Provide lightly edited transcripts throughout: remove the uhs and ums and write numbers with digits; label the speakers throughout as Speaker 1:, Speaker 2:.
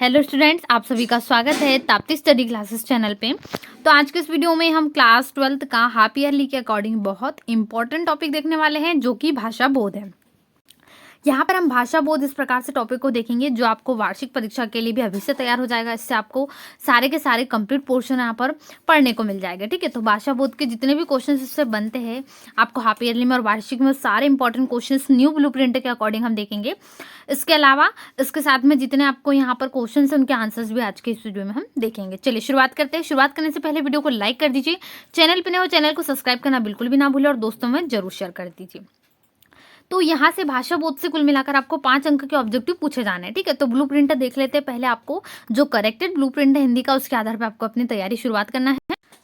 Speaker 1: Hello students, आप सभी का स्वागत है ताप्ती स्टडी क्लासेस चैनल पे। तो आज के इस वीडियो में हम क्लास 12th का हाफ ईयरली के अकॉर्डिंग बहुत इंपॉर्टेंट टॉपिक देखने वाले हैं जो कि भाषा बोध है। यहाँ पर हम भाषा बोध इस प्रकार से टॉपिक को देखेंगे जो आपको वार्षिक परीक्षा के लिए भी अभी से तैयार हो जाएगा। इससे आपको सारे के सारे कंप्लीट पोर्शन यहाँ पर पढ़ने को मिल जाएगा। ठीक है, तो भाषा बोध के जितने भी क्वेश्चन इससे बनते हैं आपको हाफ ईयरली में और वार्षिक में सारे इंपॉर्टेंट क्वेश्चन न्यू ब्लूप्रिंट के अकॉर्डिंग हम देखेंगे। इसके अलावा इसके साथ में जितने आपको यहाँ पर क्वेश्चन है उनके आंसर्स भी आज के इस वीडियो में हम देखेंगे। चलिए शुरुआत करते हैं। शुरुआत करने से पहले वीडियो को लाइक कर दीजिए, चैनल पर नए हो चैनल को सब्सक्राइब करना बिल्कुल भी ना भूलें और दोस्तों में जरूर शेयर कर दीजिए। तो यहाँ से भाषा बोध से कुल मिलाकर आपको 5 अंक के ऑब्जेक्टिव पूछे जाने हैं। ठीक है, तो ब्लूप्रिंट देख लेते हैं। पहले आपको जो करेक्टेड ब्लूप्रिंट है हिंदी का उसके आधार पर आपको अपनी तैयारी शुरुआत करना है।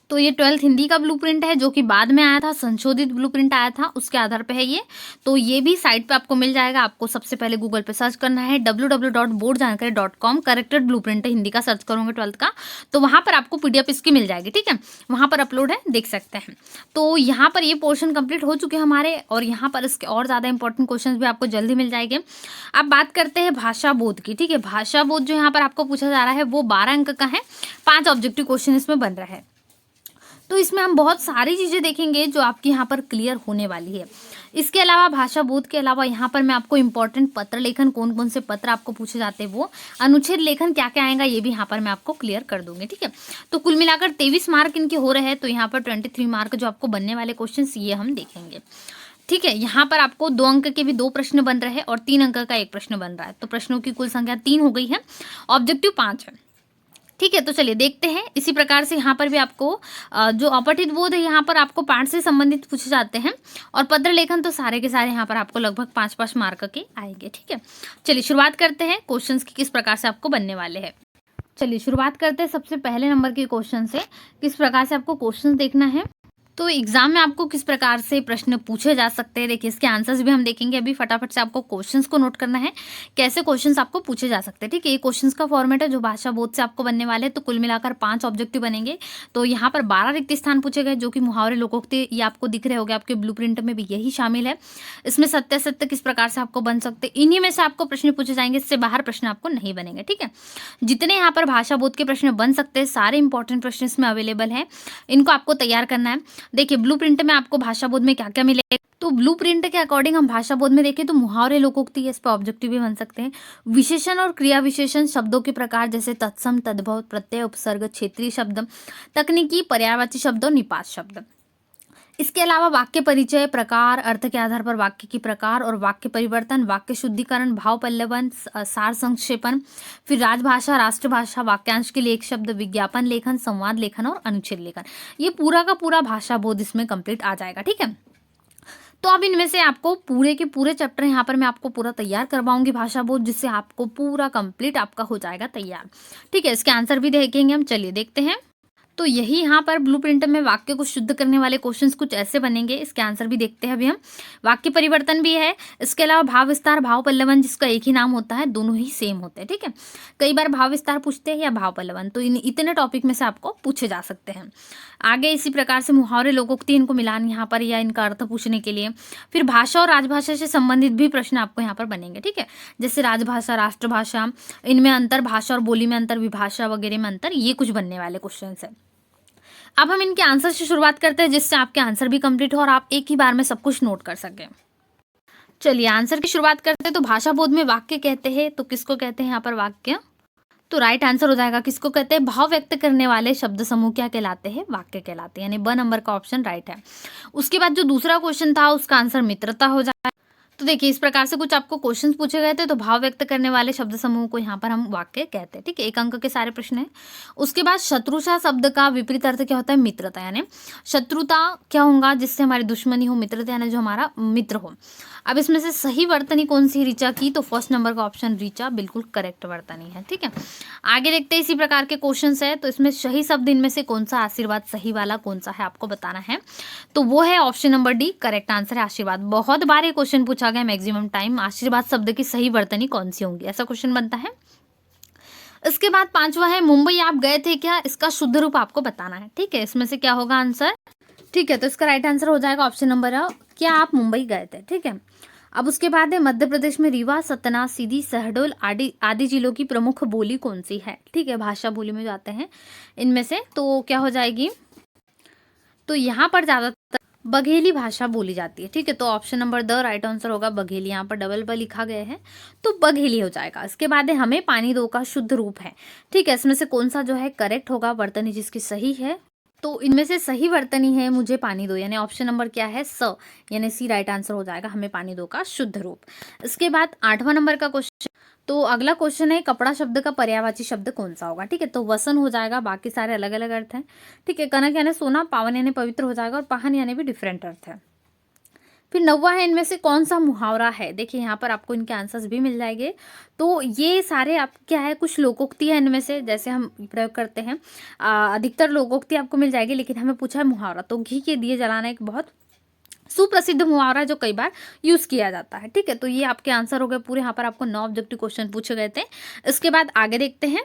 Speaker 1: तो ये 12th हिंदी का ब्लूप्रिंट है जो कि बाद में आया था, संशोधित ब्लूप्रिंट आया था, उसके आधार पे है ये। तो ये भी साइट पे आपको मिल जाएगा। आपको सबसे पहले गूगल पे सर्च करना है www.boardjanakari.com करेक्टेड ब्लूप्रिंट है हिंदी का सर्च करोगे 12th का, तो वहाँ पर आपको PDF इसकी मिल जाएगी। ठीक है, वहाँ पर अपलोड है, देख सकते हैं। तो यहाँ पर ये पोर्शन कंप्लीट हो चुके हैं हमारे और यहाँ पर इसके और ज़्यादा इंपॉर्टेंट क्वेश्चन भी आपको जल्दी मिल जाएंगे। अब बात करते हैं भाषा बोध की। ठीक है, भाषा बोध जो यहाँ पर आपको पूछा जा रहा है वो 12 अंक का है। 5 ऑब्जेक्टिव क्वेश्चन इसमें बन रहा है। तो इसमें हम बहुत सारी चीज़ें देखेंगे जो आपकी यहाँ पर क्लियर होने वाली है। इसके अलावा भाषा बोध के अलावा यहाँ पर मैं आपको इंपॉर्टेंट पत्र लेखन, कौन कौन से पत्र आपको पूछे जाते हैं, वो अनुच्छेद लेखन क्या क्या आएगा ये भी यहाँ पर मैं आपको क्लियर कर दूंगी। ठीक है, तो कुल मिलाकर 23 मार्क इनके हो रहे हैं। तो यहाँ पर 23 मार्क जो आपको बनने वाले क्वेश्चन ये हम देखेंगे। ठीक है, यहाँ पर आपको 2 अंक के भी 2 प्रश्न बन रहे हैं और 3 अंक का 1 प्रश्न बन रहा है। तो प्रश्नों की कुल संख्या 3 हो गई है, ऑब्जेक्टिव 5 है। ठीक है, तो चलिए देखते हैं। इसी प्रकार से यहाँ पर भी आपको जो अपठित बोध है यहाँ पर आपको पाठ से संबंधित पूछे जाते हैं और पत्र लेखन तो सारे के सारे यहाँ पर आपको लगभग 5-5 मार्क के आएंगे। ठीक है, चलिए शुरुआत करते हैं क्वेश्चंस की किस प्रकार से आपको बनने वाले हैं। चलिए शुरुआत करते हैं सबसे पहले नंबर के क्वेश्चन से। किस प्रकार से आपको क्वेश्चन देखना है, तो एग्जाम में आपको किस प्रकार से प्रश्न पूछे जा सकते हैं, देखिए इसके आंसर्स भी हम देखेंगे। अभी फटाफट से आपको क्वेश्चंस को नोट करना है, कैसे क्वेश्चंस आपको पूछे जा सकते हैं। ठीक है, ये क्वेश्चंस का फॉर्मेट है जो भाषा बोध से आपको बनने वाले हैं। तो कुल मिलाकर 5 ऑब्जेक्टिव बनेंगे। तो यहाँ पर 12 रिक्त स्थान पूछे गए जो कि मुहावरे लोकोक्ति ये आपको दिख रहे होंगे, आपके ब्लूप्रिंट में भी यही शामिल है। इसमें सत्य सत्य किस प्रकार से आपको बन सकते, इन्हीं में से आपको प्रश्न पूछे जाएंगे, इससे बाहर प्रश्न आपको नहीं बनेंगे। ठीक है, जितने यहाँ पर भाषा बोध के प्रश्न बन सकते हैं सारे इंपॉर्टेंट प्रश्न इसमें अवेलेबल है, इनको आपको तैयार करना है। देखिए ब्लूप्रिंट में आपको भाषा बोध में क्या क्या मिलेगा, तो ब्लूप्रिंट के अकॉर्डिंग हम भाषा बोध में देखें तो मुहावरे लोकोक्ति इस पर ऑब्जेक्टिव भी बन सकते हैं। विशेषण और क्रिया विशेषण, शब्दों के प्रकार जैसे तत्सम, तद्भव, प्रत्यय, उपसर्ग, क्षेत्रीय शब्द, तकनीकी, पर्यायवाची शब्द और निपात शब्द। इसके अलावा वाक्य परिचय, प्रकार, अर्थ के आधार पर वाक्य की प्रकार और वाक्य परिवर्तन, वाक्य शुद्धिकरण, भाव पल्लवन, सार संक्षेपण, फिर राजभाषा, राष्ट्रभाषा, वाक्यांश के लिए एक शब्द, विज्ञापन लेखन, संवाद लेखन और अनुच्छेद लेखन। ये पूरा का पूरा भाषा बोध इसमें कंप्लीट आ जाएगा। ठीक है, तो अब इनमें से आपको पूरे के पूरे चैप्टर यहाँ पर मैं आपको पूरा तैयार करवाऊंगी भाषा बोध, जिससे आपको पूरा कंप्लीट आपका हो जाएगा तैयार। ठीक है, इसके आंसर भी देखेंगे हम, चलिए देखते हैं। तो यही यहाँ पर ब्लूप्रिंट में वाक्य को शुद्ध करने वाले क्वेश्चंस कुछ ऐसे बनेंगे। इसके आंसर भी देखते हैं अभी हम। वाक्य परिवर्तन भी है, इसके अलावा भाव विस्तार, भाव पल्लवन जिसका एक ही नाम होता है, दोनों ही सेम होते हैं। ठीक है, कई बार भाव विस्तार पूछते हैं या भाव पल्लवन, तो इतने टॉपिक में से आपको पूछे जा सकते हैं। आगे इसी प्रकार से मुहावरे लोकोक्ति, इनको मिलान यहाँ पर या इनका अर्थ पूछने के लिए। फिर भाषा और राजभाषा से संबंधित भी प्रश्न आपको यहाँ पर बनेंगे। ठीक है, जैसे राजभाषा, राष्ट्रभाषा, इनमें अंतर, भाषा और बोली में अंतर, विभाषा वगैरह में अंतर, ये कुछ बनने वाले क्वेश्चन है। अब हम इनके आंसर से शुरुआत करते हैं जिससे आपके आंसर भी कंप्लीट हो और आप एक ही बार में सब कुछ नोट कर सकें। चलिए आंसर की शुरुआत करते हैं। तो भाषा बोध में वाक्य कहते हैं, तो किसको कहते हैं यहाँ पर वाक्य, तो राइट आंसर हो जाएगा किसको कहते हैं, भाव व्यक्त करने वाले शब्द समूह क्या कहलाते हैं, वाक्य कहलाते हैं, यानी ब नंबर का ऑप्शन राइट है। उसके बाद जो दूसरा क्वेश्चन था उसका आंसर मित्रता हो जाएगा। तो देखिए इस प्रकार से कुछ आपको क्वेश्चंस पूछे गए थे, तो भाव व्यक्त करने वाले शब्द समूह को यहाँ पर हम वाक्य कहते हैं। ठीक है, 1 अंक के सारे प्रश्न हैं। उसके बाद शत्रुषा शब्द का विपरीत अर्थ क्या होता है, मित्रता, यानी शत्रुता क्या होगा जिससे हमारी दुश्मनी हो, मित्रता यानी जो हमारा मित्र हो। अब इसमें से सही वर्तनी कौन सी ऋचा की, तो फर्स्ट नंबर का ऑप्शन ऋचा बिल्कुल करेक्ट वर्तनी है। ठीक है, आगे देखते हैं इसी प्रकार के क्वेश्चन है। तो इसमें सही शब्द इनमें से कौन सा, आशीर्वाद सही वाला कौन सा है आपको बताना है, तो वो है option number D, correct answer है आशीर्वाद। बहुत बार ये क्वेश्चन पूछा गया मैक्सिमम टाइम, आशीर्वाद शब्द की सही वर्तनी कौन सी होंगी, ऐसा क्वेश्चन बनता है। इसके बाद 5वां है मुंबई आप गए थे क्या, इसका शुद्ध रूप आपको बताना है। ठीक है, इसमें से क्या होगा आंसर, ठीक है, तो इसका राइट आंसर हो जाएगा ऑप्शन नंबर क्या आप मुंबई गए थे। ठीक है, अब उसके बाद है मध्य प्रदेश में रीवा, सतना, सीधी, शहडोल आदि आदि जिलों की प्रमुख बोली कौन सी है। ठीक है, भाषा बोली में जाते हैं इनमें से, तो क्या हो जाएगी, तो यहाँ पर ज्यादातर बघेली भाषा बोली जाती है। ठीक है, तो option number the right answer होगा बघेली। यहाँ पर डबल ब लिखा गया है तो बघेली हो जाएगा। इसके बाद है हमें पानी दो का शुद्ध रूप है। ठीक है, इसमें से कौन सा जो है करेक्ट होगा, वर्तनी जिसकी सही है, तो इनमें से सही वर्तनी है मुझे पानी दो, यानी ऑप्शन नंबर क्या है, स, यानी सी राइट आंसर हो जाएगा हमें पानी दो का शुद्ध रूप। इसके बाद 8वां नंबर का क्वेश्चन, तो अगला क्वेश्चन है कपड़ा शब्द का पर्यायवाची शब्द कौन सा होगा। ठीक है, तो वसन हो जाएगा, बाकी सारे अलग अलग अर्थ हैं। ठीक है, कनक यानी सोना, पावन यानी पवित्र हो जाएगा, और पाहन यानी भी डिफरेंट अर्थ है। फिर 9वां है इनमें से कौन सा मुहावरा है। देखिए यहाँ पर आपको इनके आंसर्स भी मिल जाएंगे। तो ये सारे आप क्या है, कुछ लोकोक्ति है इनमें से, जैसे हम प्रयोग करते हैं, अधिकतर लोकोक्ति आपको मिल जाएगी, लेकिन हमें पूछा है मुहावरा, तो घी के दिए जलाना एक बहुत सुप्रसिद्ध मुहावरा है जो कई बार यूज किया जाता है। ठीक है, तो ये आपके आंसर हो गए पूरे। यहाँ पर आपको 9 ऑब्जेक्टिव क्वेश्चन पूछे गए थे। इसके बाद आगे देखते हैं,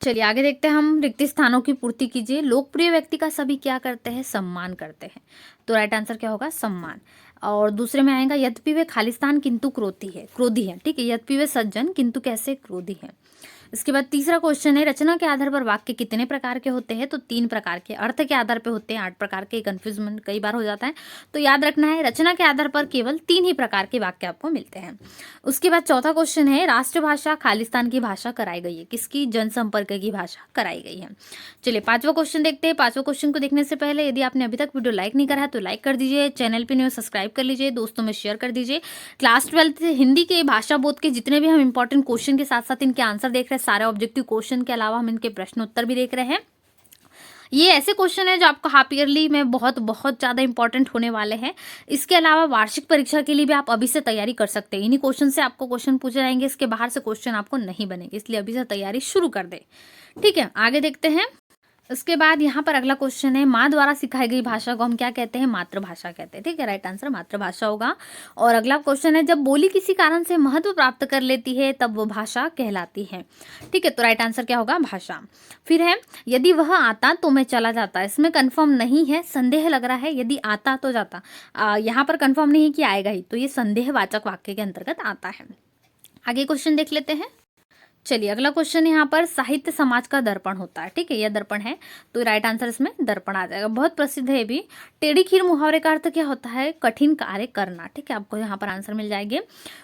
Speaker 1: चलिए आगे देखते हैं हम, रिक्त स्थानों की पूर्ति कीजिए। लोकप्रिय व्यक्ति का सभी क्या करते हैं, सम्मान करते हैं, तो राइट आंसर क्या होगा, सम्मान। और दूसरे में आएगा यद्यपि वे खालिस्तान किंतु क्रोधी है। ठीक है, यद्यपि वे सज्जन किंतु कैसे क्रोधी है। इसके बाद तीसरा क्वेश्चन है रचना के आधार पर वाक्य कितने प्रकार के होते हैं, तो 3 प्रकार के। अर्थ के आधार पर होते हैं 8 प्रकार के, कंफ्यूजमेंट कई बार हो जाता है, तो याद रखना है रचना के आधार पर केवल 3 ही प्रकार के वाक्य आपको मिलते हैं। उसके बाद चौथा क्वेश्चन है राष्ट्रभाषा खालिस्तान की भाषा कराई गई है, किसकी, जनसंपर्क की भाषा कराई गई है। चलिए 5वां क्वेश्चन देखते हैं। 5वें क्वेश्चन को देखने से पहले यदि आपने अभी तक वीडियो लाइक नहीं करा है तो लाइक कर दीजिए, चैनल पे न्यू सब्सक्राइब कर लीजिए, दोस्तों में शेयर कर दीजिए। क्लास 12 हिंदी के भाषा बोध के जितने भी हम इंपॉर्टेंट क्वेश्चन के साथ साथ इनके आंसर देख रहे हैं, सारे ऑब्जेक्टिव क्वेश्चन के अलावा हम इनके प्रश्न उत्तर भी देख रहे हैं। ये ऐसे क्वेश्चन है जो आपको हाफ ईयरली में बहुत बहुत ज़्यादा इंपॉर्टेंट होने वाले हैं। इसके अलावा वार्षिक परीक्षा के लिए भी आप अभी से तैयारी कर सकते हैं। इन्हीं क्वेश्चन से आपको क्वेश्चन पूछे जाएंगे, इसके बाहर से क्वेश्चन आपको नहीं बनेंगे, इसलिए अभी से तैयारी शुरू कर दे। ठीक है, आगे देखते हैं। इसके बाद यहाँ पर अगला क्वेश्चन है माँ द्वारा सिखाई गई भाषा को हम क्या कहते हैं, मातृभाषा कहते हैं। ठीक है, राइट आंसर मातृभाषा होगा। और अगला क्वेश्चन है जब बोली किसी कारण से महत्व प्राप्त कर लेती है तब वो भाषा कहलाती है। ठीक है, तो राइट आंसर क्या होगा, भाषा। फिर है यदि वह आता तो मैं चला जाता, इसमें कंफर्म नहीं है, संदेह लग रहा है, यदि आता तो जाता, यहाँ पर कंफर्म नहीं है कि आएगा ही, तो ये संदेहवाचक वाक्य के अंतर्गत आता है। आगे क्वेश्चन देख लेते हैं। चलिए अगला क्वेश्चन यहाँ पर साहित्य समाज का दर्पण होता है। ठीक है, यह दर्पण है, तो राइट आंसर इसमें दर्पण आ जाएगा। बहुत प्रसिद्ध है भी। टेढ़ी खीर मुहावरे का अर्थ क्या होता है, कठिन कार्य करना। ठीक है, आपको यहाँ पर आंसर मिल जाएंगे।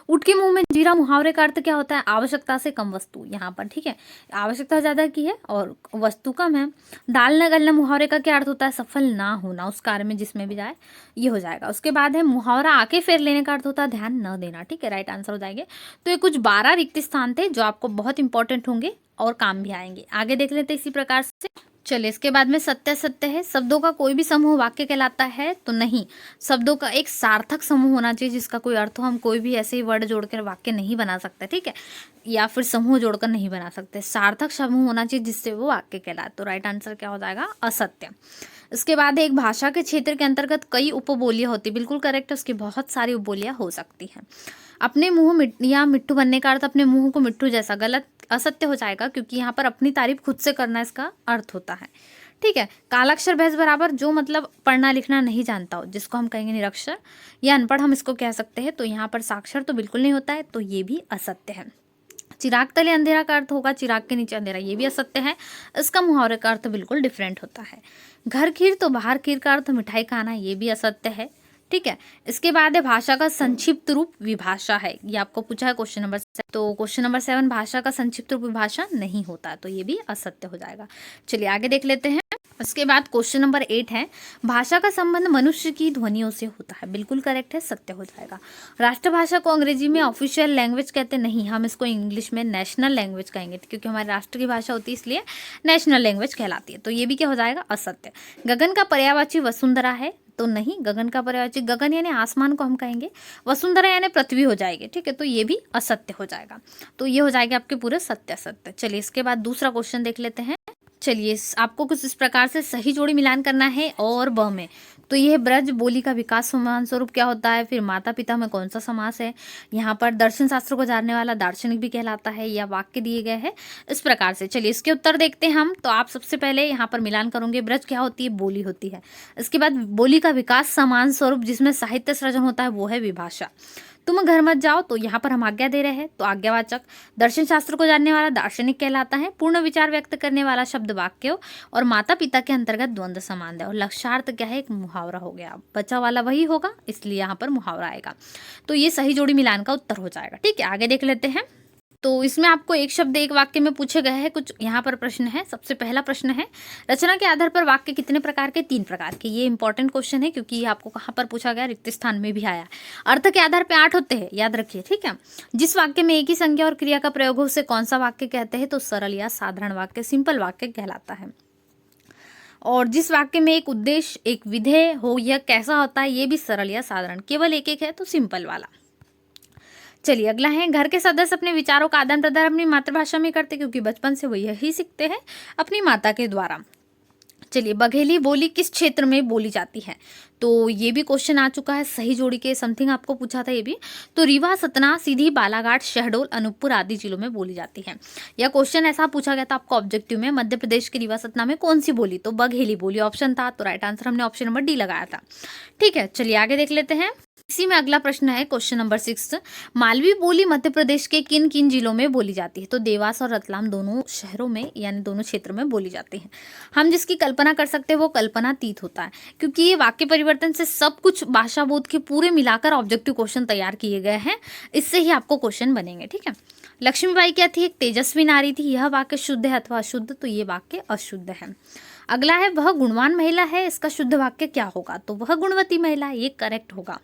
Speaker 1: उठ के मुंह में जीरा मुहावरे का अर्थ क्या होता है, आवश्यकता से कम वस्तु। यहाँ पर ठीक है, आवश्यकता ज्यादा की है और वस्तु कम है। दाल न गलना मुहावरे का क्या अर्थ होता है, सफल ना होना उस कार्य में जिसमें भी जाए, ये हो जाएगा। उसके बाद है मुहावरा आके फेर लेने का अर्थ होता है ध्यान न देना। ठीक है, राइट आंसर हो जाएंगे। तो ये कुछ 12 रिक्त स्थान थे जो आपको बहुत इंपॉर्टेंट होंगे और काम भी आएंगे। आगे देख लेते हैं इसी प्रकार से। चलिए इसके बाद में सत्य है, शब्दों का कोई भी समूह वाक्य कहलाता है तो नहीं, शब्दों का एक सार्थक समूह होना चाहिए जिसका कोई अर्थ हो। हम कोई भी ऐसे ही वर्ड जोड़कर वाक्य नहीं बना सकते। ठीक है, या फिर समूह जोड़कर नहीं बना सकते, सार्थक समूह होना चाहिए जिससे वो वाक्य कहलाए। तो राइट आंसर क्या हो जाएगा, असत्य। इसके बाद एक भाषा के क्षेत्र के अंतर्गत कई उपबोलियां होती, बिल्कुल करेक्ट है, उसकी बहुत सारी उपबोलियां हो सकती हैं। अपने मुंह या मिट्टू बनने का अर्थ अपने मुंह को मिट्टू जैसा, गलत, असत्य हो जाएगा, क्योंकि यहाँ पर अपनी तारीफ खुद से करना इसका अर्थ होता है। ठीक है, कालाक्षर भैंस बराबर, जो मतलब पढ़ना लिखना नहीं जानता हो, जिसको हम कहेंगे निरक्षर या अनपढ़ हम इसको कह सकते हैं। तो यहाँ पर साक्षर तो बिल्कुल नहीं होता है, तो ये भी असत्य है। चिराग तले अंधेरा का अर्थ होगा चिराग के नीचे अंधेरा, ये भी असत्य है, इसका मुहावरे का अर्थ बिल्कुल डिफरेंट होता है। घर खीर तो बाहर खीर का अर्थ मिठाई खाना, ये भी असत्य है। ठीक है, इसके बाद है भाषा का संक्षिप्त रूप विभाषा है, ये आपको पूछा है क्वेश्चन नंबर 7। तो क्वेश्चन नंबर 7 भाषा का संक्षिप्त रूप विभाषा नहीं होता, तो ये भी असत्य हो जाएगा। चलिए आगे देख लेते हैं। इसके बाद क्वेश्चन नंबर 8 है भाषा का संबंध मनुष्य की ध्वनियों से होता है, बिल्कुल करेक्ट है, सत्य हो जाएगा। राष्ट्रभाषा को अंग्रेजी में ऑफिशियल लैंग्वेज कहते नहीं, हम इसको इंग्लिश में नेशनल लैंग्वेज कहेंगे, क्योंकि हमारे राष्ट्र की भाषा होती है इसलिए नेशनल लैंग्वेज कहलाती है। तो ये भी क्या हो जाएगा, असत्य। गगन का पर्यायवाची वसुंधरा है, तो नहीं, गगन का पर्यायवाची, गगन यानी आसमान को हम कहेंगे, वसुंधरा यानी पृथ्वी हो जाएगी। ठीक है, तो ये भी असत्य हो जाएगा। तो ये हो जाएगा आपके पूरे सत्य असत्य। चलिए इसके बाद दूसरा क्वेश्चन देख लेते हैं। चलिए आपको कुछ इस प्रकार से सही जोड़ी मिलान करना है और ब में। तो यह ब्रज बोली का विकास समान स्वरूप क्या होता है, फिर माता पिता में कौन सा समास है, यहाँ पर दर्शन शास्त्र को जानने वाला दार्शनिक भी कहलाता है, या वाक्य दिए गए हैं इस प्रकार से। चलिए इसके उत्तर देखते हैं हम। तो आप सबसे पहले यहाँ पर मिलान करोगे, ब्रज क्या होती है, बोली होती है। इसके बाद बोली का विकास समान स्वरूप जिसमें साहित्य सृजन होता है वो है विभाषा। तुम घर मत जाओ, तो यहाँ पर हम आज्ञा दे रहे हैं, तो आज्ञावाचक। दर्शन शास्त्र को जानने वाला दार्शनिक कहलाता है। पूर्ण विचार व्यक्त करने वाला शब्द वाक्य और माता पिता के अंतर्गत द्वंद्व संबंध है। और लक्ष्यार्थ क्या है, एक मुहावरा हो गया, बचा वाला वही होगा, इसलिए यहाँ पर मुहावरा आएगा। तो ये सही जोड़ी मिलान का उत्तर हो जाएगा। ठीक है, आगे देख लेते हैं। तो इसमें आपको एक शब्द एक वाक्य में पूछे गए हैं कुछ यहाँ पर प्रश्न है। सबसे पहला प्रश्न है, रचना के आधार पर वाक्य कितने प्रकार के? 3 प्रकार के। ये इंपॉर्टेंट क्वेश्चन है क्योंकि ये आपको कहाँ पर पूछा गया, रिक्त स्थान में भी आया। अर्थ के आधार पर 8 होते हैं, याद रखिए। ठीक है, जिस वाक्य में एक ही संज्ञा और क्रिया का प्रयोग हो उसे कौन सा वाक्य कहते हैं? तो सरल या साधारण वाक्य, सिंपल वाक्य कहलाता है। और जिस वाक्य में एक उद्देश्य एक विधेय हो, यह कैसा होता है? ये भी सरल या साधारण। केवल एक एक है तो सिंपल वाला। चलिए अगला है, घर के सदस्य अपने विचारों का आदान प्रदान अपनी मातृभाषा में करते, क्योंकि बचपन से वो यही सीखते हैं अपनी माता के द्वारा। चलिए, बघेली बोली किस क्षेत्र में बोली जाती है? तो ये भी क्वेश्चन आ चुका है, सही जोड़ी के समथिंग आपको पूछा था ये भी। तो रीवा, सतना, सीधी, बालाघाट, शहडोल, अनूपपुर आदि जिलों में बोली जाती है। यह क्वेश्चन ऐसा पूछा गया था आपको ऑब्जेक्टिव में, मध्य प्रदेश के रीवा सतना में कौन सी बोली? तो बघेली बोली ऑप्शन था, तो राइट आंसर हमने ऑप्शन नंबर डी लगाया था। ठीक है, चलिए आगे देख लेते हैं। इसी में अगला प्रश्न है क्वेश्चन नंबर 6, मालवी बोली मध्य प्रदेश के किन किन जिलों में बोली जाती है? तो देवास और रतलाम दोनों शहरों में यानी दोनों क्षेत्रों में बोली जाती है। हम जिसकी कल्पना कर सकते हैं वो कल्पनातीत होता है, क्योंकि ये वाक्य परिवर्तन से सब कुछ भाषा बोध के पूरे मिलाकर ऑब्जेक्टिव क्वेश्चन तैयार किए गए हैं, इससे ही आपको क्वेश्चन बनेंगे। ठीक है, लक्ष्मीबाई क्या थी? एक तेजस्वी नारी थी। यह वाक्य शुद्ध है अथवा अशुद्ध? तो ये वाक्य अशुद्ध है। अगला है, वह गुणवान महिला है, इसका शुद्ध वाक्य क्या होगा? तो वह गुणवती महिला, ये करेक्ट होगा।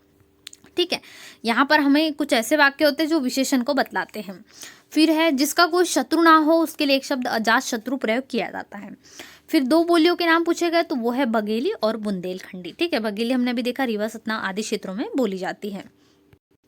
Speaker 1: ठीक है, यहाँ पर हमें कुछ ऐसे वाक्य होते हैं जो विशेषण को बतलाते हैं। फिर है, जिसका कोई शत्रु ना हो उसके लिए एक शब्द अजात शत्रु प्रयोग किया जाता है। फिर 2 बोलियों के नाम पूछे गए, तो वो है बघेली और बुंदेलखंडी। ठीक है, बघेली हमने अभी देखा रीवा, सतना आदि क्षेत्रों में बोली जाती है।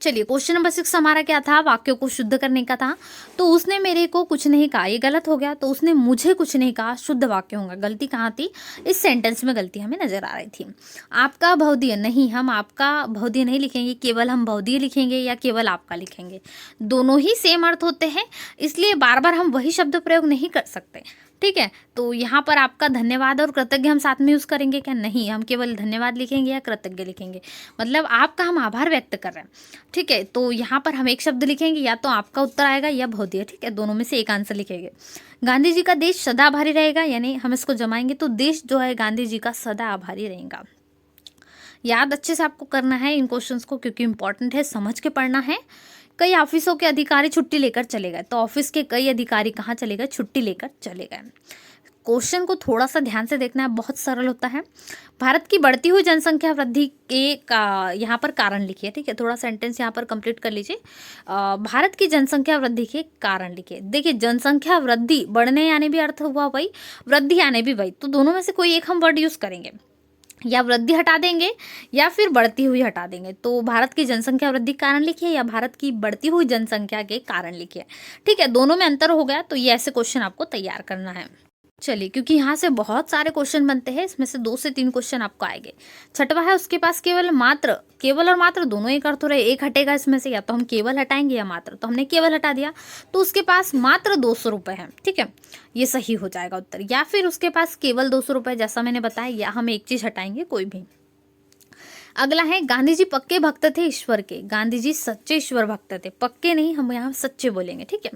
Speaker 1: चलिए, क्वेश्चन नंबर 6 हमारा क्या था? वाक्यों को शुद्ध करने का था। तो उसने मेरे को कुछ नहीं कहा, ये गलत हो गया। तो उसने मुझे कुछ नहीं कहा, शुद्ध वाक्य होगा। गलती कहाँ थी? इस सेंटेंस में गलती हमें नजर आ रही थी। आपका भवदीय नहीं, हम आपका भवदीय नहीं लिखेंगे, केवल हम भवदीय लिखेंगे या केवल आपका लिखेंगे। दोनों ही सेम अर्थ होते हैं, इसलिए बार बार हम वही शब्द प्रयोग नहीं कर सकते। ठीक है, तो यहाँ पर आपका धन्यवाद और कृतज्ञ हम साथ में यूज़ करेंगे क्या? नहीं, हम केवल धन्यवाद लिखेंगे या कृतज्ञ लिखेंगे, मतलब आपका हम आभार व्यक्त कर रहे हैं। ठीक है, तो यहाँ पर हम एक शब्द लिखेंगे, या तो आपका उत्तर आएगा या भवदीय। ठीक है, दोनों में से एक आंसर लिखेंगे। गांधी जी का देश सदा आभारी रहेगा, यानी हम इसको जमाएंगे तो देश जो है गांधी जी का सदा आभारी रहेगा। याद अच्छे से आपको करना है इन क्वेश्चंस को, क्योंकि इंपॉर्टेंट है, समझ के पढ़ना है। कई ऑफिसों के अधिकारी छुट्टी लेकर चले गए, तो ऑफिस के कई अधिकारी कहाँ चले गए? छुट्टी लेकर चले गए। क्वेश्चन को थोड़ा सा ध्यान से देखना है, बहुत सरल होता है। भारत की बढ़ती हुई जनसंख्या वृद्धि के यहाँ पर कारण लिखिए। ठीक है, थोड़ा सेंटेंस यहाँ पर कंप्लीट कर लीजिए। भारत की जनसंख्या वृद्धि के कारण लिखिए। देखिए, जनसंख्या वृद्धि, बढ़ने यानी भी अर्थ हुआ वही, वृद्धि यानी भी वही, तो दोनों में से कोई एक हम वर्ड यूज करेंगे, या वृद्धि हटा देंगे या फिर बढ़ती हुई हटा देंगे। तो भारत की जनसंख्या वृद्धि के कारण लिखिए या भारत की बढ़ती हुई जनसंख्या के कारण लिखिए। ठीक है, दोनों में अंतर हो गया, तो ये ऐसे क्वेश्चन आपको तैयार करना है। चलिए, क्योंकि यहाँ से बहुत सारे क्वेश्चन बनते हैं, इसमें से 2 से 3 क्वेश्चन आपको आएंगे। छठवा है, उसके पास केवल मात्र, केवल और मात्र दोनों एक अर्थ हो रहे, एक हटेगा इसमें से, या तो हम केवल हटाएंगे या मात्र, तो हमने केवल हटा दिया, तो उसके पास मात्र 200 रुपये हैं। ठीक है, ये सही हो जाएगा उत्तर। या फिर उसके पास केवल 200 रुपये, जैसा मैंने बताया, या हम एक चीज हटाएंगे कोई भी। अगला है, गांधी जी पक्के भक्त थे ईश्वर के। गांधी जी सच्चे ईश्वर भक्त थे, पक्के नहीं, हम यहाँ सच्चे बोलेंगे। ठीक है,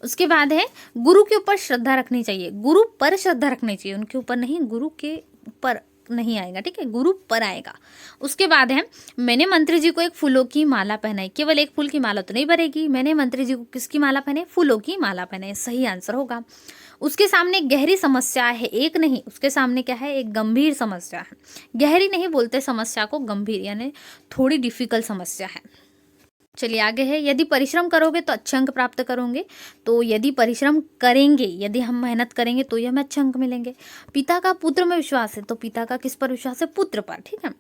Speaker 1: उसके बाद है, गुरु के ऊपर श्रद्धा रखनी चाहिए। गुरु पर श्रद्धा रखनी चाहिए, उनके ऊपर नहीं, गुरु के ऊपर नहीं आएगा। ठीक है, गुरु पर आएगा। उसके बाद है, मैंने मंत्री जी को एक फूलों की माला पहनाई। केवल एक फूल की माला तो नहीं भरेगी, मैंने मंत्री जी को किसकी माला पहनाई? फूलों की माला पहनाई, सही आंसर होगा। उसके सामने गहरी समस्या है, एक नहीं, उसके सामने क्या है? एक गंभीर समस्या है। गहरी नहीं बोलते समस्या को, गंभीर यानी थोड़ी डिफिकल्ट समस्या है। चलिए आगे है, यदि परिश्रम करोगे तो अच्छे अंक प्राप्त करोगे। तो यदि परिश्रम करेंगे, यदि हम मेहनत करेंगे तो ये हमें अच्छे अंक मिलेंगे। पिता का पुत्र में विश्वास है, तो पिता का किस पर विश्वास है? पुत्र पर। ठीक है,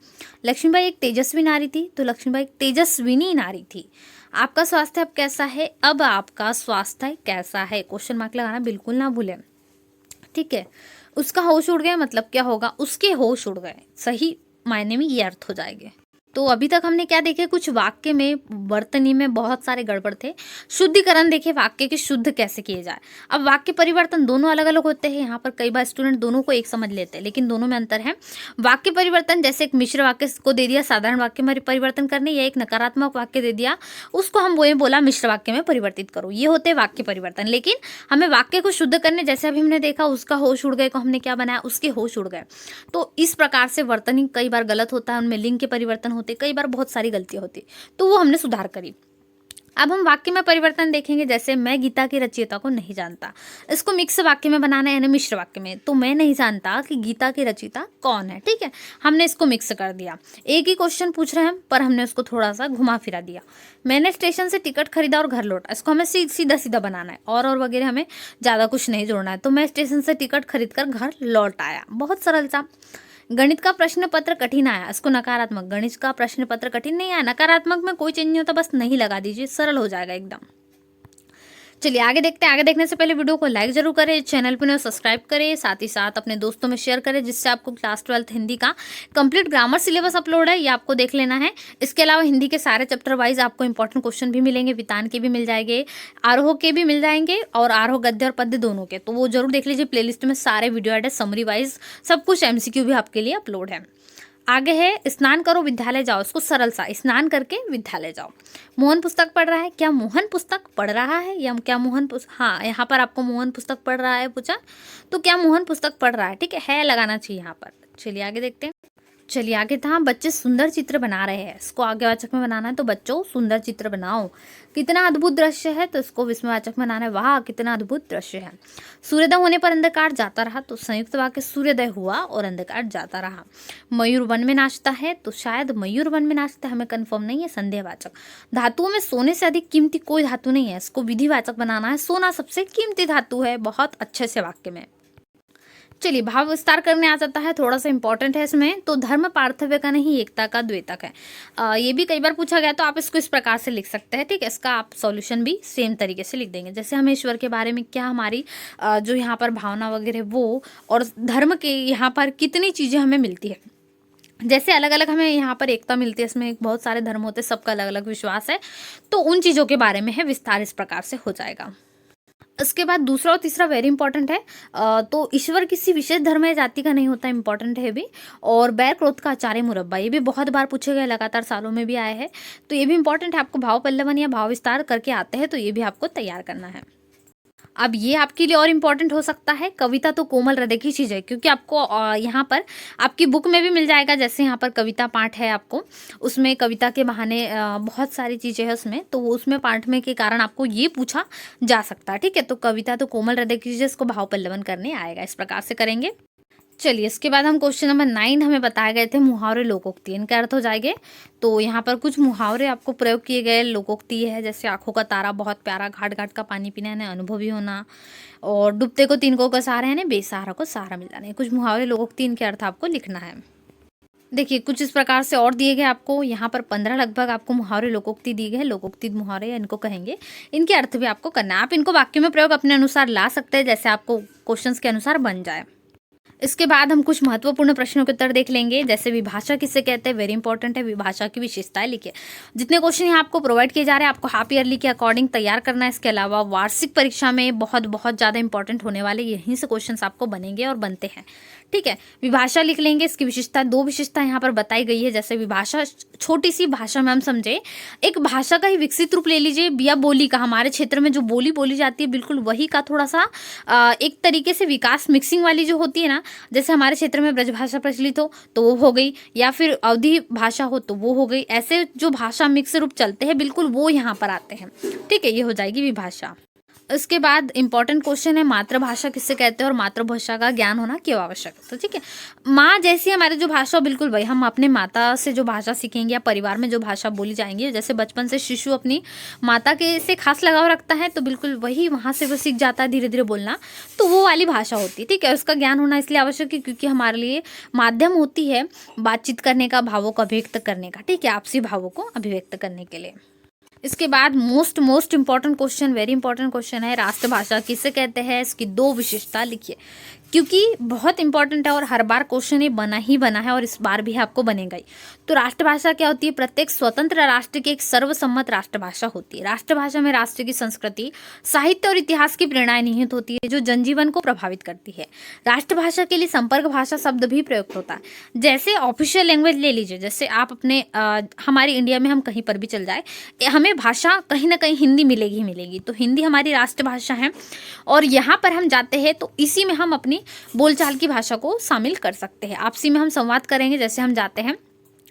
Speaker 1: लक्ष्मीबाई एक तेजस्वी नारी थी, तो लक्ष्मीबाई एक तेजस्विनी नारी थी। आपका स्वास्थ्य अब कैसा है? अब आपका स्वास्थ्य कैसा है? क्वेश्चन मार्क लगाना बिल्कुल ना भूलें। ठीक है, उसका होश उड़ गया, मतलब क्या होगा? उसके होश उड़ गए, सही मायने में ये अर्थ हो जाएंगे। तो अभी तक हमने क्या देखे, कुछ वाक्य में वर्तनी में बहुत सारे गड़बड़ थे। शुद्धिकरण देखे, वाक्य के शुद्ध कैसे किए जाए। अब वाक्य परिवर्तन दोनों अलग अलग होते हैं। यहाँ पर कई बार स्टूडेंट दोनों को एक समझ लेते हैं, लेकिन दोनों में अंतर है। वाक्य परिवर्तन जैसे एक मिश्र वाक्य को दे दिया साधारण वाक्य में परिवर्तन करने, या एक नकारात्मक वाक्य दे दिया उसको हम वो बोला मिश्र वाक्य में परिवर्तित करो, ये होते हैं वाक्य परिवर्तन। लेकिन हमें वाक्य को शुद्ध करने, जैसे अभी हमने देखा उसका होश उड़ गए को हमने क्या बनाया, उसके होश उड़ गए। तो इस प्रकार से वर्तनी कई बार गलत होता है, उनमें लिंग के परिवर्तन होते, कई बार बहुत सारी गलतियां होती, तो वो हमने सुधार करी। अब हम वाक्य में परिवर्तन देखेंगे, जैसे मैं गीता की रचयिता को नहीं जानता, इसको मिक्स वाक्य में बनाना है, यानी मिश्र वाक्य में। तो मैं नहीं जानता कि गीता की रचयिता कौन है, ठीक है, हमने इसको मिक्स कर दिया। एक ही क्वेश्चन पूछ रहे हैं हम, पर हमने उसको थोड़ा सा घुमा फिरा दिया। मैंने स्टेशन से टिकट खरीदा और घर लौटा, इसको हमें सीधा सीधा बनाना है, और वगैरह हमें ज़्यादा कुछ नहीं जोड़ना है। तो मैं स्टेशन से टिकट खरीद कर घर लौट आया, बहुत सरल सा। गणित का प्रश्न पत्र कठिन आया, इसको नकारात्मक, गणित का प्रश्न पत्र कठिन नहीं आया, नकारात्मक में कोई चेंज नहीं होता, बस नहीं लगा दीजिए, सरल हो जाएगा एकदम। चलिए आगे देखते हैं। आगे देखने से पहले वीडियो को लाइक जरूर करें, चैनल पर सब्सक्राइब करें, साथ ही साथ अपने दोस्तों में शेयर करें, जिससे आपको क्लास 12 हिंदी का कंप्लीट ग्रामर सिलेबस अपलोड है, ये आपको देख लेना है। इसके अलावा हिंदी के सारे चैप्टर वाइज आपको इंपॉर्टेंट क्वेश्चन भी मिलेंगे, वितान के भी मिल जाएंगे, आरोह के भी मिल जाएंगे, और आरोह गद्य और पद्य दोनों के, तो वो जरूर देख लीजिए। प्लेलिस्ट में सारे वीडियो ऐड है, समरी वाइज सब कुछ, MCQ भी आपके लिए अपलोड है। आगे है स्नान करो विद्यालय जाओ, इसको सरल सा, स्नान करके विद्यालय जाओ। मोहन पुस्तक पढ़ रहा है, क्या मोहन पुस्तक पढ़ रहा है, या क्या मोहन हाँ, यहाँ पर आपको मोहन पुस्तक पढ़ रहा है पूछा, तो क्या मोहन पुस्तक पढ़ रहा है, ठीक है लगाना चाहिए यहाँ पर। चलिए आगे देखते हैं। चलिए आगे था, बच्चे सुंदर चित्र बना रहे हैं, इसको आज्ञावाचक में बनाना है, तो बच्चों सुंदर चित्र बनाओ। कितना अद्भुत दृश्य है, तो इसको विस्मयवाचक में बनाना है, वाह कितना अद्भुत दृश्य है। सूर्योदय होने पर अंधकार जाता रहा, तो संयुक्त वाक्य सूर्योदय हुआ और अंधकार जाता रहा। मयूर वन में नाचता है, तो शायद मयूर वन में नाचता है, हमें कंफर्म नहीं है, संदेहवाचक। धातुओं में सोने से अधिक कीमती कोई धातु नहीं है, इसको विधिवाचक बनाना है, सोना सबसे कीमती धातु है, बहुत अच्छे से वाक्य में। चलिए भाव विस्तार करने आ जाता है, थोड़ा सा इंपॉर्टेंट है इसमें। तो धर्म पार्थव्य का नहीं, एकता का द्वेतक है। ये भी कई बार पूछा गया, तो आप इसको इस प्रकार से लिख सकते हैं, ठीक है। इसका आप सॉल्यूशन भी सेम तरीके से लिख देंगे, जैसे हमें ईश्वर के बारे में क्या हमारी जो यहाँ पर भावना वगैरह वो, और धर्म के यहाँ पर कितनी चीज़ें हमें मिलती है, जैसे अलग अलग हमें यहाँ पर एकता मिलती है, इसमें बहुत सारे धर्म होते हैं, सबका अलग अलग विश्वास है, तो उन चीज़ों के बारे में है, विस्तार इस प्रकार से हो जाएगा। इसके बाद दूसरा और तीसरा वेरी इंपॉर्टेंट है। तो ईश्वर किसी विशेष धर्म या जाति का नहीं होता, इंपॉर्टेंट है भी। और बैर क्रोध का आचार्य मुरब्बा, ये भी बहुत बार पूछे गए, लगातार सालों में भी आए हैं, तो ये भी इंपॉर्टेंट है। आपको भाव पल्लवन या भाव विस्तार करके आते हैं, तो ये भी आपको तैयार करना है। अब ये आपके लिए और इम्पोर्टेंट हो सकता है, कविता तो कोमल हृदय की चीज़ है, क्योंकि आपको यहाँ पर आपकी बुक में भी मिल जाएगा, जैसे यहाँ पर कविता पाठ है आपको, उसमें कविता के बहाने बहुत सारी चीज़ें हैं उसमें, तो उसमें पाठ में के कारण आपको ये पूछा जा सकता है, ठीक है। तो कविता तो कोमल हृदय की चीज़ है, इसको भाव पल्लवन करने आएगा, इस प्रकार से करेंगे। चलिए इसके बाद हम क्वेश्चन नंबर 9 हमें बताए गए थे मुहावरे लोकोक्ति, इनके अर्थ हो जाएंगे। तो यहाँ पर कुछ मुहावरे आपको प्रयोग किए गए। लोकोक्ति है जैसे आंखों का तारा बहुत प्यारा, घाट घाट का पानी पीना है, अनुभवी होना, और डूबते को तीन को सहारा है, बेसहारा को सहारा मिल जाना है। कुछ मुहावरे लोकोक्ति, इनके अर्थ आपको लिखना है। देखिए कुछ इस प्रकार से और दिए गए आपको, यहाँ पर 15 लगभग आपको मुहावरे लोकोक्ति दी गए हैं। लोकोक्ति मुहावरे इनको कहेंगे, इनके अर्थ भी आपको करना है। आप इनको वाक्य में प्रयोग अपने अनुसार ला सकते हैं, जैसे आपको क्वेश्चंस के अनुसार बन जाए। इसके बाद हम कुछ महत्वपूर्ण प्रश्नों के उत्तर देख लेंगे, जैसे विभाषा किसे कहते हैं, वेरी इंपॉर्टेंट है। विभाषा की विशेषताएं लिखिए। जितने क्वेश्चन यहाँ आपको प्रोवाइड किए जा रहे हैं, आपको हाफ ईयरली के अकॉर्डिंग तैयार करना है। इसके अलावा वार्षिक परीक्षा में बहुत बहुत ज़्यादा इंपॉर्टेंट होने वाले यहीं से क्वेश्चन आपको बनेंगे और बनते हैं, ठीक है। विभाषा लिख लेंगे। इसकी विशेषता, 2 विशेषता यहाँ पर बताई गई है, जैसे विभाषा छोटी सी भाषा में हम समझे, एक भाषा का ही विकसित रूप ले लीजिए, या बोली का, हमारे क्षेत्र में जो बोली बोली जाती है बिल्कुल वही का थोड़ा सा एक तरीके से विकास, मिक्सिंग वाली जो होती है ना, जैसे हमारे क्षेत्र में ब्रजभाषा प्रचलित हो तो वो हो गई, या फिर अवधी भाषा हो तो वो हो गई, ऐसे जो भाषा मिक्स रूप चलते हैं बिल्कुल वो यहाँ पर आते हैं, ठीक है। ये हो जाएगी विभाषा। इसके बाद इंपॉर्टेंट क्वेश्चन है, मातृभाषा किससे कहते हैं और मातृभाषा का ज्ञान होना क्यों आवश्यक है। तो ठीक है, माँ जैसी हमारी जो भाषा, बिल्कुल भाई हम अपने माता से जो भाषा सीखेंगे या परिवार में जो भाषा बोली जाएंगी, जैसे बचपन से शिशु अपनी माता के से खास लगाव रखता है, तो बिल्कुल वही वहाँ से वो सीख जाता है धीरे धीरे बोलना, तो वो वाली भाषा होती है, ठीक है। उसका ज्ञान होना इसलिए आवश्यक है क्योंकि हमारे लिए माध्यम होती है बातचीत करने का, भावों को अभिव्यक्त करने का, ठीक है, आपसी भावों को अभिव्यक्त करने के लिए। इसके बाद most important question, very important question है, राष्ट्रभाषा किसे कहते हैं, इसकी 2 विशेषता लिखिए। क्योंकि बहुत इंपॉर्टेंट है और हर बार क्वेश्चन ये बना ही बना है और इस बार भी आपको बनेगा ही। तो राष्ट्रभाषा क्या होती है? प्रत्येक स्वतंत्र राष्ट्र की एक सर्वसम्मत राष्ट्रभाषा होती है। राष्ट्रभाषा में राष्ट्र की संस्कृति, साहित्य और इतिहास की प्रेरणाएं निहित होती है जो जनजीवन को प्रभावित करती है। राष्ट्रभाषा के लिए संपर्क भाषा शब्द भी प्रयुक्त होता है। जैसे ऑफिशियल लैंग्वेज ले लीजिए, जैसे आप अपने हमारे इंडिया में हम कहीं पर भी चल जाए, हमें भाषा कहीं ना कहीं हिंदी मिलेगी ही मिलेगी। तो हिंदी हमारी राष्ट्रभाषा है और यहाँ पर हम जाते हैं तो इसी में हम अपनी बोलचाल की भाषा को शामिल कर सकते हैं। आपसी में हम संवाद करेंगे। जैसे हम जाते हैं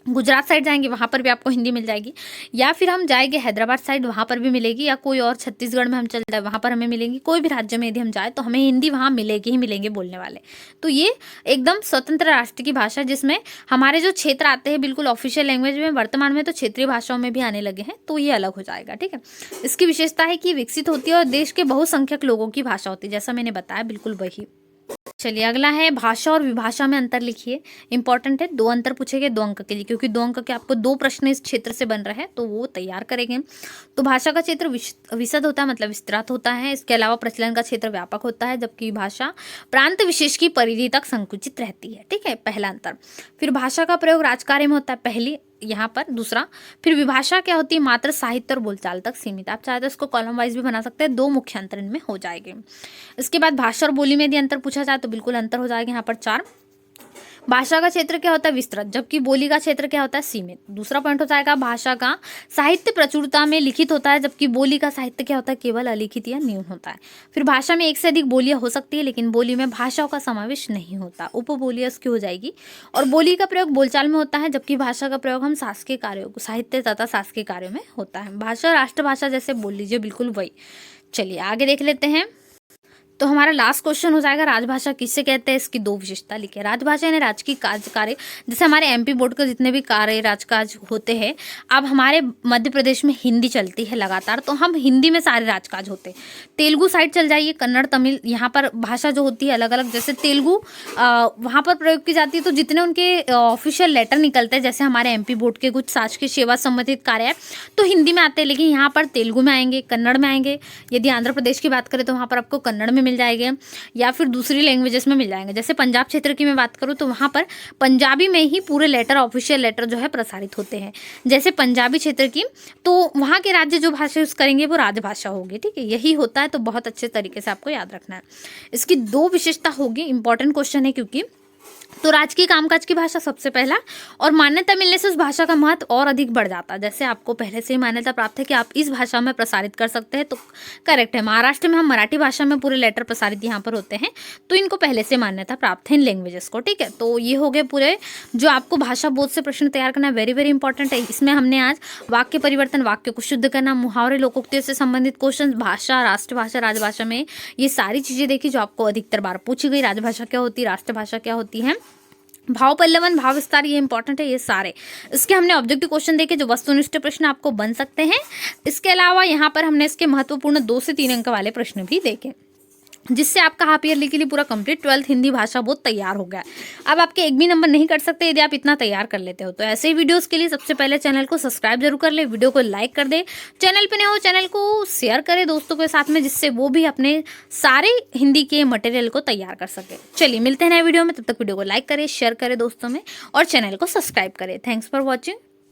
Speaker 1: गुजरात साइड जाएंगे, वहाँ पर भी आपको हिंदी मिल जाएगी, या फिर हम जाएंगे हैदराबाद साइड, वहाँ पर भी मिलेगी, या कोई और छत्तीसगढ़ में हम चल जाए वहाँ पर हमें मिलेगी। कोई भी राज्य में यदि हम जाए तो हमें हिंदी वहाँ मिलेगी ही मिलेंगे बोलने वाले। तो ये एकदम स्वतंत्र राष्ट्र की भाषा, जिसमें हमारे जो क्षेत्र आते हैं बिल्कुल ऑफिशियल लैंग्वेज में, वर्तमान में तो क्षेत्रीय भाषाओं में भी आने लगे हैं, तो ये अलग हो जाएगा। ठीक है, इसकी विशेषता है कि विकसित होती है और देश के बहुसंख्यक लोगों की भाषा होती है, जैसा मैंने बताया बिल्कुल वही। चलिए अगला है भाषा और विभाषा में अंतर लिखिए। इंपॉर्टेंट है, 2 अंतर पूछे गए 2 अंक के लिए, क्योंकि 2 अंक के आपको 2 प्रश्न इस क्षेत्र से बन रहे हैं तो वो तैयार करेंगे। तो भाषा का क्षेत्र विशद होता है, मतलब विस्तृत होता है। इसके अलावा प्रचलन का क्षेत्र व्यापक होता है, जबकि भाषा प्रांत विशेष की परिधि तक संकुचित रहती है। ठीक है, पहला अंतर। फिर भाषा का प्रयोग राजकार्य में होता है, पहली यहाँ पर। दूसरा, फिर विभाषा क्या होती है? मात्र साहित्य और बोलचाल तक सीमित। आप चाहे तो इसको कॉलम वाइज भी बना सकते हैं, 2 मुख्य अंतर इनमें हो जाएंगे। इसके बाद भाषा और बोली में यदि अंतर पूछा जाए तो बिल्कुल अंतर हो जाएगा यहाँ पर 4। भाषा का क्षेत्र क्या होता है? विस्तृत, जबकि बोली का क्षेत्र क्या होता है? सीमित। दूसरा पॉइंट हो जाएगा भाषा का साहित्य प्रचुरता में लिखित होता है, जबकि बोली का साहित्य क्या होता है? केवल अलिखित या न्यून होता है। फिर भाषा में एक से अधिक बोलियां हो सकती है, लेकिन बोली में भाषाओं का समावेश नहीं होता, उपबोलियां उसकी हो जाएगी। और बोली का प्रयोग बोलचाल में होता है, जबकि भाषा का प्रयोग हम शासकीय कार्यों, साहित्य तथा शासकीय कार्यों में होता है। भाषा राष्ट्रभाषा जैसे बोल लीजिए, बिल्कुल वही। चलिए आगे देख लेते हैं। तो हमारा लास्ट क्वेश्चन हो जाएगा, राजभाषा किससे कहते हैं? इसकी 2 विशेषता लिखिए। राजभाषा यानी राजकीय कार्य, जैसे हमारे एमपी बोर्ड के जितने भी कार्य राजकाज होते हैं, अब हमारे मध्य प्रदेश में हिंदी चलती है लगातार, तो हम हिंदी में सारे राजकाज होते हैं। तेलुगु साइड चल जाइए, कन्नड़, तमिल, यहाँ पर भाषा जो होती है अलग अलग। जैसे तेलुगु वहाँ पर प्रयोग की जाती है, तो जितने उनके ऑफिशियल लेटर निकलते हैं, जैसे हमारे एमपी बोर्ड के कुछ शासकीय सेवा संबंधित कार्य है तो हिंदी में आते हैं, लेकिन यहाँ पर तेलुगु में आएंगे, कन्नड़ में आएंगे। यदि आंध्र प्रदेश की बात करें तो वहाँ पर आपको कन्नड़ में मिल जाएंगे, या फिर दूसरी लैंग्वेजेस में मिल जाएंगे। जैसे पंजाब क्षेत्र की मैं बात करूँ तो वहाँ पर पंजाबी में ही पूरे लेटर, ऑफिशियल लेटर जो है प्रसारित होते हैं। जैसे पंजाबी क्षेत्र की, तो वहाँ के राज्य जो भाषा यूज करेंगे वो राजभाषा होगी। ठीक है, यही होता है, तो बहुत अच्छे तरीके से आपको याद रखना है। इसकी 2 विशेषता होगी, इंपॉर्टेंट क्वेश्चन है क्योंकि। तो राजकीय कामकाज की भाषा सबसे पहला, और मान्यता मिलने से उस भाषा का महत्व और अधिक बढ़ जाता है। जैसे आपको पहले से ही मान्यता प्राप्त है कि आप इस भाषा में प्रसारित कर सकते हैं, तो करेक्ट है। महाराष्ट्र में हम मराठी भाषा में पूरे लेटर प्रसारित यहाँ पर होते हैं, तो इनको पहले से मान्यता प्राप्त है इन लैंग्वेजेस को। ठीक है, तो ये हो गए पूरे जो आपको भाषा बोध से प्रश्न तैयार करना, वेरी वेरी इंपॉर्टेंट है। इसमें हमने आज वाक्य परिवर्तन, वाक्य को शुद्ध करना, मुहावरे, लोकोक्तियों से संबंधित क्वेश्चन, भाषा, राष्ट्रभाषा, राजभाषा में ये सारी चीजें देखी जो आपको अधिकतर बार पूछी गई। राजभाषा क्या होती है, राष्ट्रभाषा क्या होती है, भाव पल्लवन, भाव विस्तार, ये इंपॉर्टेंट है ये सारे। इसके हमने ऑब्जेक्टिव क्वेश्चन देखे जो वस्तुनिष्ठ प्रश्न आपको बन सकते हैं। इसके अलावा यहाँ पर हमने इसके महत्वपूर्ण 2 से 3 अंक वाले प्रश्न भी देखे, जिससे आपका हाफ ईयरली के लिए पूरा कंप्लीट 12th हिंदी भाषा बोध तैयार हो गया। अब आपके 1 भी नंबर नहीं कट सकते यदि आप इतना तैयार कर लेते हो। तो ऐसे ही वीडियोस के लिए सबसे पहले चैनल को सब्सक्राइब जरूर कर ले, वीडियो को लाइक कर दे, चैनल पे नए हो चैनल को शेयर करें दोस्तों के साथ में, जिससे वो भी अपने सारे हिंदी के मटेरियल को तैयार कर सके। चलिए मिलते हैं नए वीडियो में, तब तक वीडियो को लाइक करें, शेयर करें दोस्तों में, और चैनल को सब्सक्राइब करें। Thanks for watching.